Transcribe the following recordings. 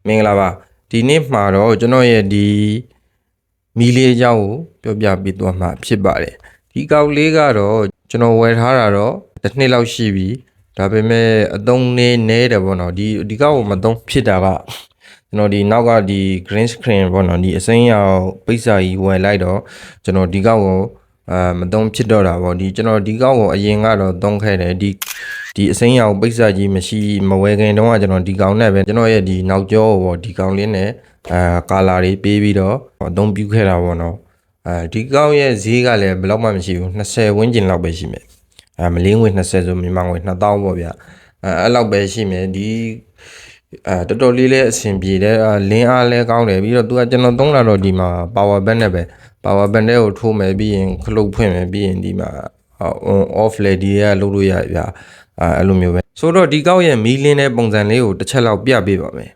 မင်္ဂလာပါဒီနေ့မှာတော့ကျွန်တော်ရဲ့ဒီမီလေးအကြောင်းကိုပြောပြပေးသွားမှာဖြစ်ပါတယ်ဒီကောက်လေးကတော့ကျွန်တော်ဝယ်ထားတာတော့တစ်နှစ်လောက်ရှိပြီဒါပေမဲ့အသုံးနေတယ်ပေါ့နော်ဒီကောက်ကိုမသုံးဖြစ်တာကကျွန်တော်ဒီနောက်ကဒီ green screen ပေါ့နော်ဒီအစိမ်းရောင်ပိတ်စာကြီးဝယ်လိုက်တော့ကျွန်တော်ဒီကောက်ကိုမသုံးဖြစ်တော့တာပေါ့ကျွန်တော်ဒီကောက်ကိုအရင်ကတော့သုံးခဲ့တယ်ဒီအစိမ်းရောင်ပိတ်စာကြီးမရှိမဝယ်ခင်တုန်းကကျွန်တော်ဒီကောင်နဲ့ပဲကျွန်တော်ရဲ့ဒီနောက်ကျောပေါ့ဒီကောင်လေးနဲ့ကာလာတွေပေးပြီးတော့အသုံးပြုခဲ့တာပေါ့နော်ဒီကောင်ရဲ့ဈေးကလည်းဘယ်လောက်မှမရှိဘူး20ဝန်းကျင်လောက်ပဲရှိမယ်မလေးငွေ20ဆိုမြန်မာငွေ2000ပေါ့ဗျအဲ့လောက်ပဲရှိမယ်ဒီတော်တော်လေးလည်းအဆင်ပြေတယ်လင်းအားလည်းကောင်းတယ်ပြီးတော့သူကကျွန်တော်သုံးလာတော့ဒီမှာ power bank နဲ့ပဲ power bank နဲ့ကိုထိုးမယ်ပြီးရင်ခလုတ်ဖွင့်မယ်ပြီးရင်ဒီမှာ on off လေဒီကလုပ်လို့ရတယ်ဗျအဲ့လိုမျိုးပဲဆိုတော့ဒီကောက်ရဲ့မီးလင်းတဲ့ပုံစံလေးကိုတစ်ချက်လောက်ပြပေးပါမယ်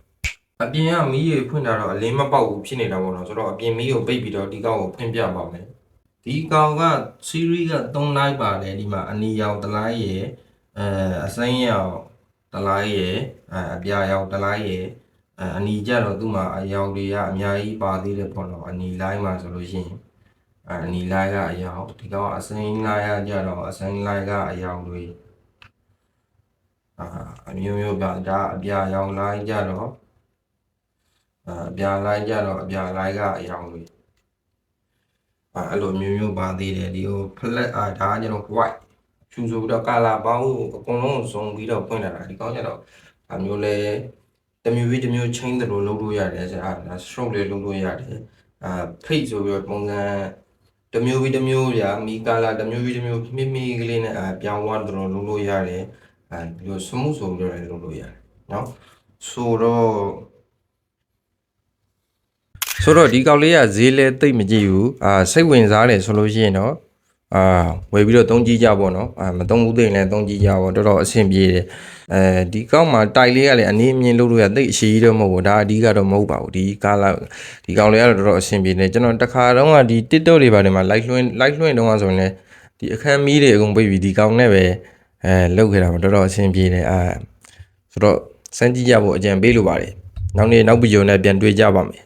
အပြင်ကမီးရေဖွင့်တာတော့အလင်းမပေါက်ဘူးဖြစ်နေတာပေါ့နော်ဆိုတော့အပြင်မီးကိုပိတ်ပြီးတော့ဒီကောက်ကိုဖွင့်ပြပါမယ်ဒီကောင်က series က3 line ပါတယ်ဒီမှာအနီရောင်တစ်လိုင်းရယ်အစိမ်းရောင်တစ်လိုင်းရယ်အပြာရောင်တစ်လိုင်းရယ်အနီကျတော့သူ့မှာအရောင်တွေကအများကြီးပါသေးတယ်ပေါ့နော်အနီလိုင်းမှာဆိုလို့ရှိရင်အနီလိုင်းကအရောင်ဒီကောင်အစိမ်းလိုင်းကကျတော့အစိမ်းလိုင်းကအရောင်တွေအမျိုးမျိုးပါဒါအပြာရောင်လိုင်းကြတော့အပြာလိုင်းကြတော့အပြာလိုင်းကအရောင်တွေအဲ့လိုမျိုးမျိုးပါသေးတယ်ဒီဟို flat ဒါကကျတော့ white ဖြူဆိုပြီးတော့ color ပေါင်းအကုန်လုံးစုံပြီးတော့ဖွင့်လာတာဒီကောင်းကျတော့အမျိုးလဲတစ်မျိုးပြီးတစ်မျိုး chain တယ်လို့လုပ်လို့ရတယ်ဒါ stroke လေးလုပ်လို့ရတယ်face ဆိုပြီးတော့ပုံစံတစ်မျိုးပြီးတစ်မျိုးရာမီ color တစ်မျိုးပြီးတစ်မျိုးမိကလေးနဲ့ပြောင်းသွားတယ်လို့လုပ်လို့ရတယ်ဒီလို smooth ဆိုပြီးတော့လည်းလုပ်လို့ရတယ်เนาะဆိုတော့ဒီကောက်လေးကဈေးလဲတိတ်မကြည့်ဘူးစိတ်ဝင်စားတယ်ဆိုလို့ရှိရင်တော့ဝယ်ပြီးတော့သုံးကြည့်ကြပေါ့နော်မသုံးဘူးသိရင်လည်းသုံးကြည့်ကြပေါ့တော်တော်အဆင်ပြေတယ်ဒီကောက်မှာတိုက်လေးကလည်းအနေအမြင်လုပ်လို့ရတိတ်အရှိကြီးတော့မဟုတ်ဘူးဒါအဓိကတော့မဟုတ်ပါဘူးဒီကားလာဒီကောင်လေးကတော့တော်တော်အဆင်ပြေတယ်ကျွန်တော်တခါတော့ကဒီ TikTok တွေပါတယ်မှာ live လွှင့်တုန်းကဆိုရင်လည်းဒီအခန်းမီးတွေအကုန်ပိတ်ပြီးဒီကောင်နဲ့ပဲလုပ်ခဲ့တာပေါ့တော်တော်အဆင်ပြေတယ်ဆိုတော့စမ်းကြည့်ကြဖို့အကြံပေးလိုပါတယ်နောက်ဗီဒီယိုနဲ့ပြန်တွေ့ကြပါမယ်